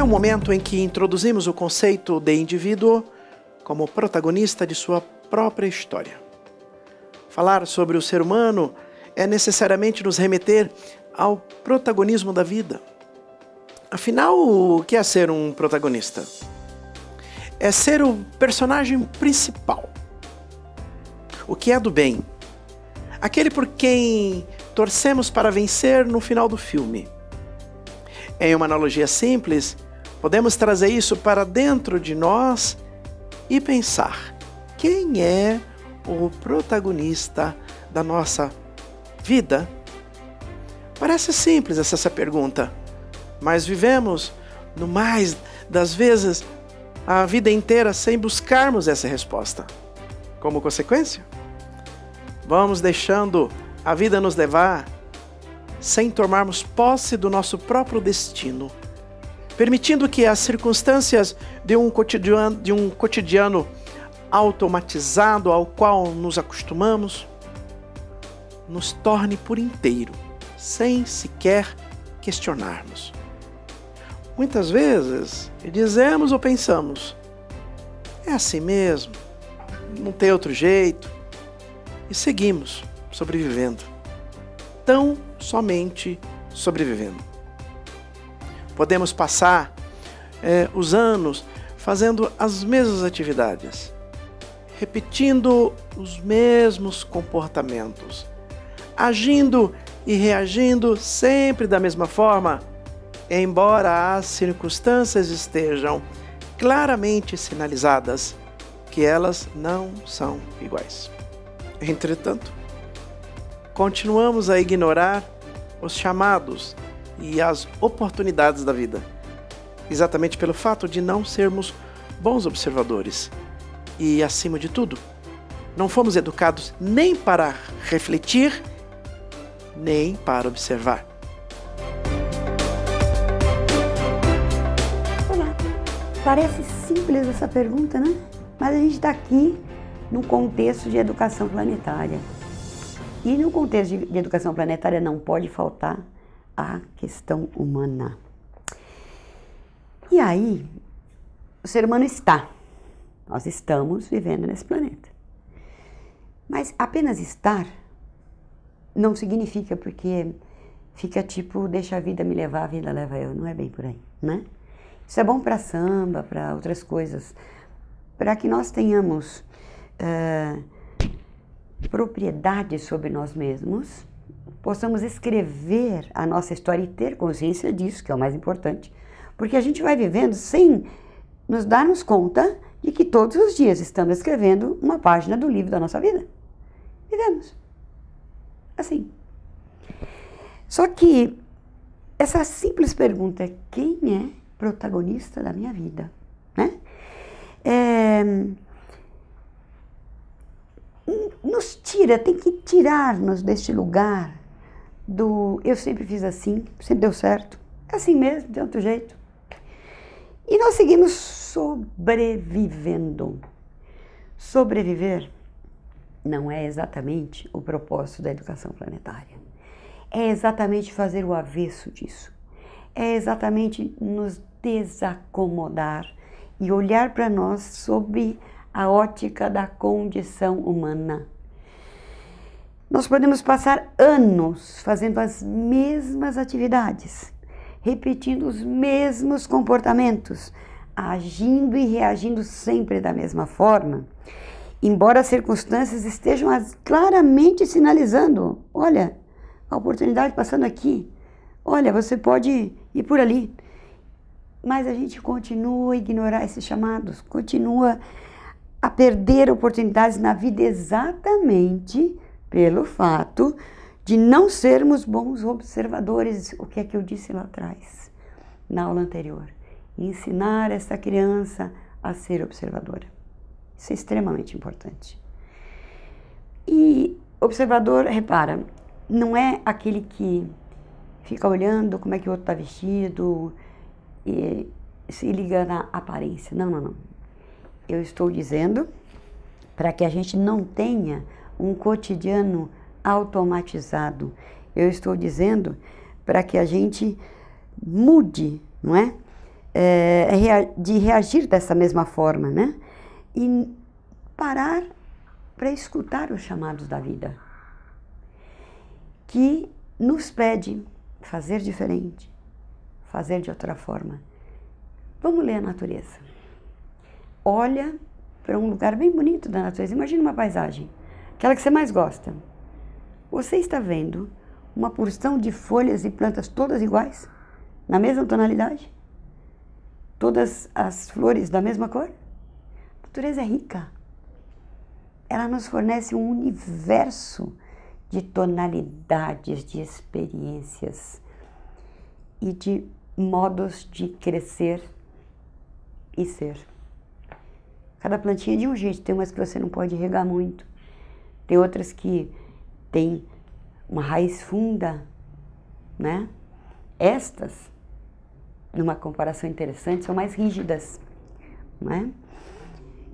momento em que introduzimos o conceito de indivíduo como protagonista de sua própria história. Falar sobre o ser humano é necessariamente nos remeter ao protagonismo da vida. Afinal, o que é ser um protagonista? É ser o personagem principal. O que é do bem? Aquele por quem torcemos para vencer no final do filme. Em uma analogia simples, podemos trazer isso para dentro de nós e pensar: quem é o protagonista da nossa vida? Parece simples essa pergunta, mas vivemos, no mais das vezes, a vida inteira sem buscarmos essa resposta. Como consequência, vamos deixando a vida nos levar sem tomarmos posse do nosso próprio destino, permitindo que as circunstâncias de um cotidiano automatizado ao qual nos acostumamos nos torne por inteiro, sem sequer questionarmos. Muitas vezes dizemos ou pensamos: é assim mesmo, não tem outro jeito, e seguimos sobrevivendo, tão somente sobrevivendo. Podemos passar os anos fazendo as mesmas atividades, repetindo os mesmos comportamentos, agindo e reagindo sempre da mesma forma, embora as circunstâncias estejam claramente sinalizadas que elas não são iguais. Entretanto, continuamos a ignorar os chamados e as oportunidades da vida, exatamente pelo fato de não sermos bons observadores. E, acima de tudo, não fomos educados nem para refletir, nem para observar. Olá, parece simples essa pergunta, né? Mas a gente está aqui num contexto de educação planetária. E no contexto de educação planetária não pode faltar a questão humana. E aí, o ser humano está. Nós estamos vivendo nesse planeta. Mas apenas estar não significa, porque fica tipo, deixa a vida me levar, a vida leva eu. Não é bem por aí, né? Isso é bom para samba, para outras coisas, para que nós tenhamos propriedade sobre nós mesmos, possamos escrever a nossa história e ter consciência disso, que é o mais importante, porque a gente vai vivendo sem nos darmos conta de que todos os dias estamos escrevendo uma página do livro da nossa vida. Vivemos. Assim. Só que essa simples pergunta é: quem é protagonista da minha vida? Né? Nos tira, tem que tirar-nos deste lugar do eu sempre fiz assim, sempre deu certo, é assim mesmo, de outro jeito. E nós seguimos sobrevivendo. Sobreviver não é exatamente o propósito da educação planetária. É exatamente fazer o avesso disso. É exatamente nos desacomodar e olhar para nós sob a ótica da condição humana. Nós podemos passar anos fazendo as mesmas atividades, repetindo os mesmos comportamentos, agindo e reagindo sempre da mesma forma, embora as circunstâncias estejam claramente sinalizando: olha, a oportunidade passando aqui, olha, você pode ir por ali. Mas a gente continua a ignorar esses chamados, continua a perder oportunidades na vida exatamente pelo fato de não sermos bons observadores. O que é que eu disse lá atrás, na aula anterior? Ensinar essa criança a ser observadora. Isso é extremamente importante. E observador, repara, não é aquele que fica olhando como é que o outro está vestido e se liga na aparência. Não, não, não. Eu estou dizendo para que a gente não tenha um cotidiano automatizado. Eu estou dizendo para que a gente mude, não é? de reagir dessa mesma forma, né? E parar para escutar os chamados da vida, que nos pede fazer diferente, fazer de outra forma. Vamos ler a natureza. Olha para um lugar bem bonito da natureza. Imagina uma paisagem, aquela que você mais gosta. Você está vendo uma porção de folhas e plantas todas iguais, na mesma tonalidade? Todas as flores da mesma cor? A natureza é rica. Ela nos fornece um universo de tonalidades, de experiências e de modos de crescer e ser. Cada plantinha é de um jeito, tem umas que você não pode regar muito, tem outras que têm uma raiz funda, né? Estas, numa comparação interessante, são mais rígidas, né?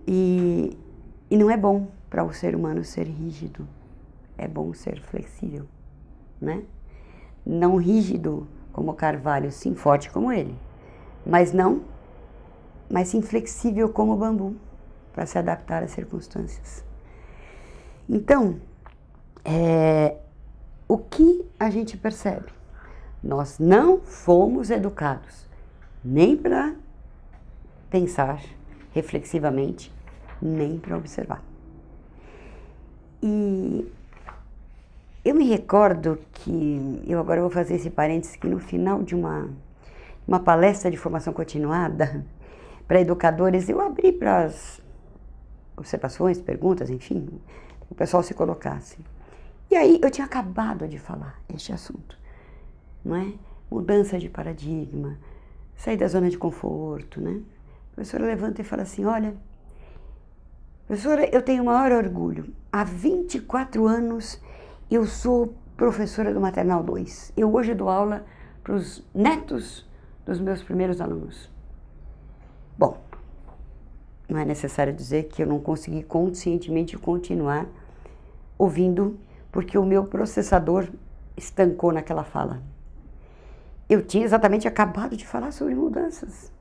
E não é bom para o ser humano ser rígido, é bom ser flexível, né? Não rígido como o carvalho, sim forte como ele, mas sim flexível como o bambu, para se adaptar às circunstâncias. Então, o que a gente percebe? Nós não fomos educados nem para pensar reflexivamente, nem para observar. E eu me recordo que, eu agora vou fazer esse parênteses, que no final de uma palestra de formação continuada para educadores, eu abri para as observações, perguntas, enfim, o pessoal se colocasse. E aí eu tinha acabado de falar este assunto, não é? Mudança de paradigma, sair da zona de conforto, né? A professora levanta e fala assim, olha, professora, eu tenho o maior orgulho. Há 24 anos eu sou professora do Maternal 2. Eu hoje dou aula para os netos dos meus primeiros alunos. Bom, não é necessário dizer que eu não consegui conscientemente continuar ouvindo, porque o meu processador estancou naquela fala. Eu tinha exatamente acabado de falar sobre mudanças.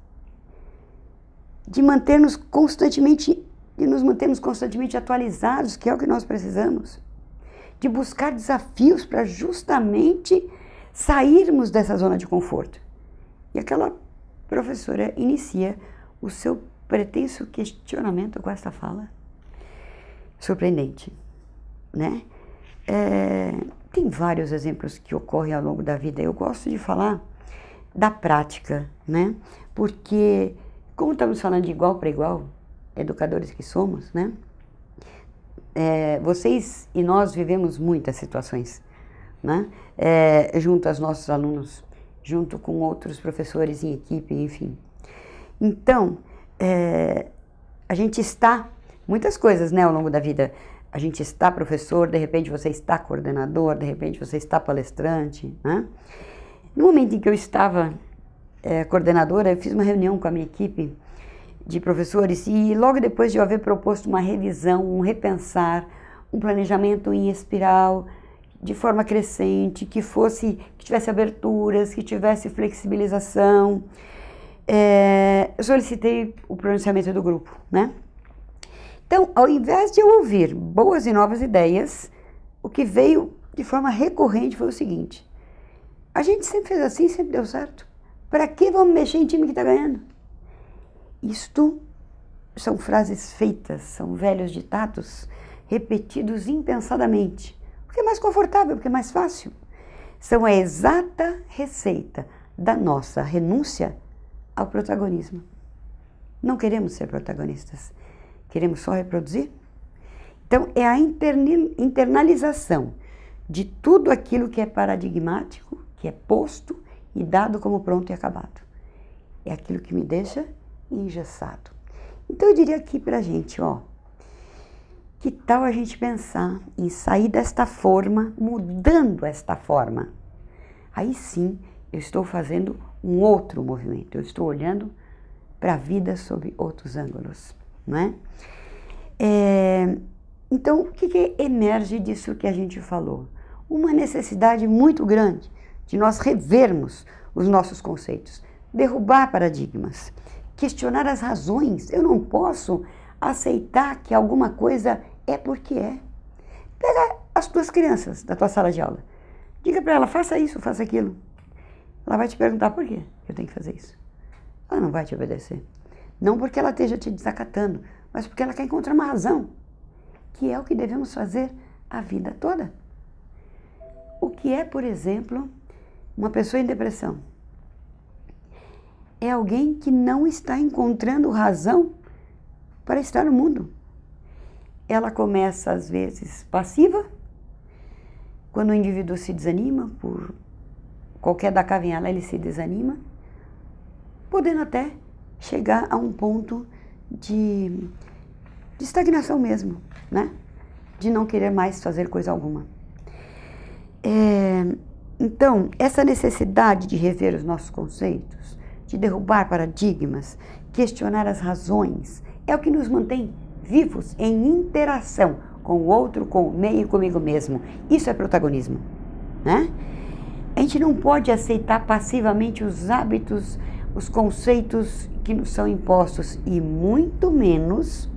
De nos mantermos constantemente atualizados, que é o que nós precisamos. De buscar desafios para justamente sairmos dessa zona de conforto. E aquela professora inicia o seu pretenso questionamento com essa fala. Surpreendente, né? Tem vários exemplos que ocorrem ao longo da vida. Eu gosto de falar da prática, né? Porque, como estamos falando de igual para igual, educadores que somos, né? Vocês e nós vivemos muitas situações, né? Junto aos nossos alunos, junto com outros professores em equipe, enfim. Então, a gente está, muitas coisas, né, ao longo da vida. A gente está professor, de repente você está coordenador, de repente você está palestrante, né? No momento em que eu estava coordenadora, eu fiz uma reunião com a minha equipe de professores e logo depois de eu haver proposto uma revisão, um repensar, um planejamento em espiral, de forma crescente, que tivesse aberturas, que tivesse flexibilização, eu solicitei o pronunciamento do grupo, né? Então, ao invés de eu ouvir boas e novas ideias, o que veio de forma recorrente foi o seguinte: a gente sempre fez assim, sempre deu certo. Para que vamos mexer em time que está ganhando? Isto são frases feitas, são velhos ditados repetidos impensadamente. Porque é mais confortável, porque é mais fácil. São a exata receita da nossa renúncia ao protagonismo. Não queremos ser protagonistas. Queremos só reproduzir? Então, é a internalização de tudo aquilo que é paradigmático, que é posto e dado como pronto e acabado. É aquilo que me deixa engessado. Então, eu diria aqui pra gente, que tal a gente pensar em sair desta forma, mudando esta forma? Aí sim, eu estou fazendo um outro movimento, eu estou olhando para a vida sob outros ângulos, não é? Então, o que emerge disso que a gente falou? Uma necessidade muito grande de nós revermos os nossos conceitos, derrubar paradigmas, questionar as razões. Eu não posso aceitar que alguma coisa é porque é. Pega as tuas crianças da tua sala de aula. Diga para ela, faça isso, faça aquilo. Ela vai te perguntar por que eu tenho que fazer isso. Ela não vai te obedecer. Não porque ela esteja te desacatando, mas porque ela quer encontrar uma razão, que é o que devemos fazer a vida toda. O que é, por exemplo, uma pessoa em depressão? É alguém que não está encontrando razão para estar no mundo. Ela começa, às vezes, passiva. Quando o indivíduo se desanima, por qualquer da cavinhada ele se desanima, podendo até chegar a um ponto de estagnação mesmo, né? De não querer mais fazer coisa alguma. Então, essa necessidade de rever os nossos conceitos, de derrubar paradigmas, questionar as razões, é o que nos mantém vivos em interação com o outro, com o meio e comigo mesmo. Isso é protagonismo, né? A gente não pode aceitar passivamente os hábitos, os conceitos que nos são impostos e muito menos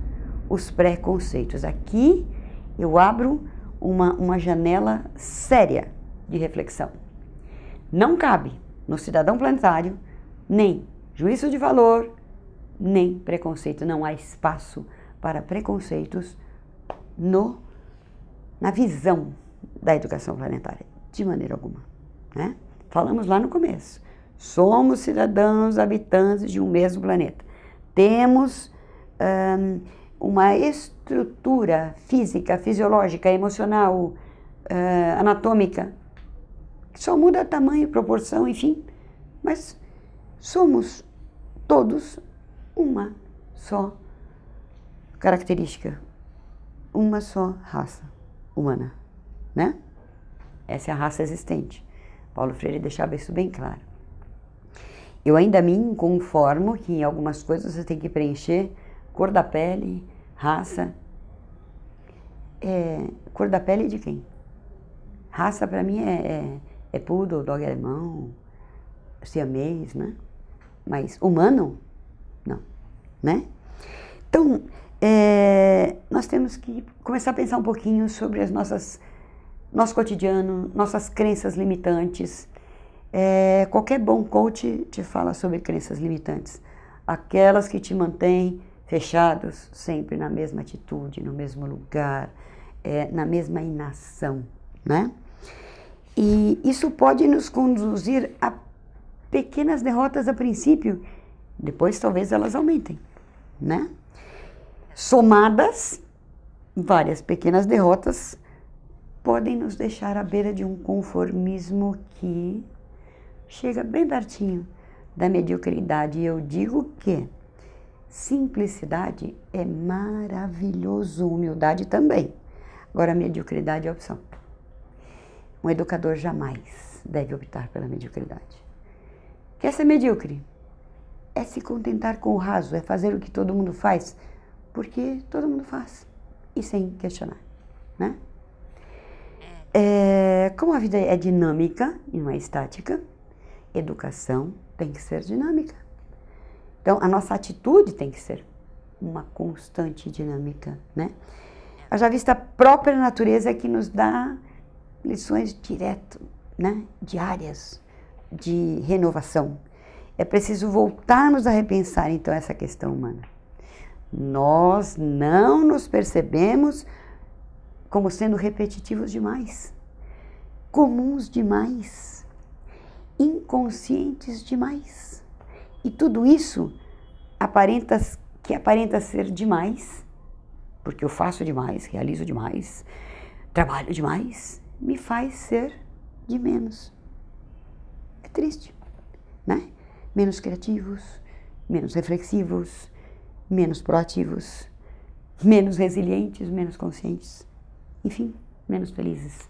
os preconceitos. Aqui eu abro uma janela séria de reflexão. Não cabe no cidadão planetário nem juízo de valor, nem preconceito. Não há espaço para preconceitos na visão da educação planetária, de maneira alguma, né? Falamos lá no começo, somos cidadãos habitantes de um mesmo planeta. Temos uma estrutura física, fisiológica, emocional, anatômica, que só muda tamanho, proporção, enfim, mas somos todos uma só característica, uma só raça humana, né? Essa é a raça existente. Paulo Freire deixava isso bem claro. Eu ainda me conformo que em algumas coisas você tem que preencher cor da pele, raça. Cor da pele de quem? Raça para mim é poodle, dog alemão, siamês, né? Mas humano, não, né? Então, nós temos que começar a pensar um pouquinho sobre nosso cotidiano, nossas crenças limitantes. Qualquer bom coach te fala sobre crenças limitantes, aquelas que te mantêm fechados sempre na mesma atitude, no mesmo lugar, na mesma inação, né? E isso pode nos conduzir a pequenas derrotas a princípio, depois talvez elas aumentem, né? Somadas, várias pequenas derrotas podem nos deixar à beira de um conformismo que chega bem pertinho da mediocridade. E eu digo que simplicidade é maravilhoso, humildade também. Agora, a mediocridade é a opção. Um educador jamais deve optar pela mediocridade. Quer ser medíocre? É se contentar com o raso, é fazer o que todo mundo faz, porque todo mundo faz, e sem questionar, né? Como a vida é dinâmica e não é estática, educação tem que ser dinâmica. Então, a nossa atitude tem que ser uma constante dinâmica, né? Haja vista a própria natureza que nos dá lições direto, né? Diárias, de renovação. É preciso voltarmos a repensar, então, essa questão humana. Nós não nos percebemos como sendo repetitivos demais, comuns demais, inconscientes demais. E tudo isso aparenta ser demais, porque eu faço demais, realizo demais, trabalho demais, me faz ser de menos. É triste, né? Menos criativos, menos reflexivos, menos proativos, menos resilientes, menos conscientes, enfim, menos felizes.